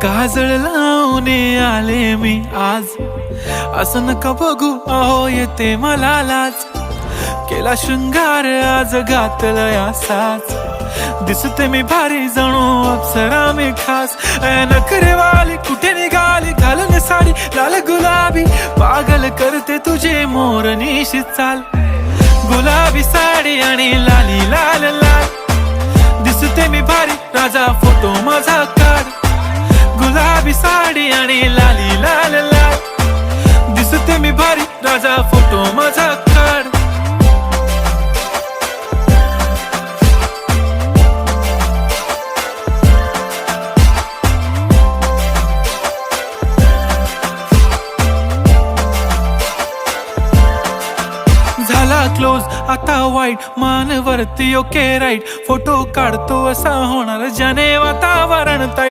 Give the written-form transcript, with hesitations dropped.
काजळ लावून आले मी आज, असं नका बघू अहो येते मला लाज. केला शृंगार आज घातलं असाच, दिसते मी भारी जणू अप्सरा मी खास. नखरेवाली कुठे निघाली घालून साडी लाल गुलाबी, पागल करते तुझे मोरनीशी चाल. गुलाबी साडी आणि लाली लाल लाल, दिसते मी भारी राजा फोटो माझा काढ. गुलाबी साडी आणि लाली लाल लाल, दिसते मी भारी राजा फोटो माझा काढ. झाला क्लोज आता वाईट, मान वरती ओके राईट. फोटो काढतो असा होणार ज्याने वातावरण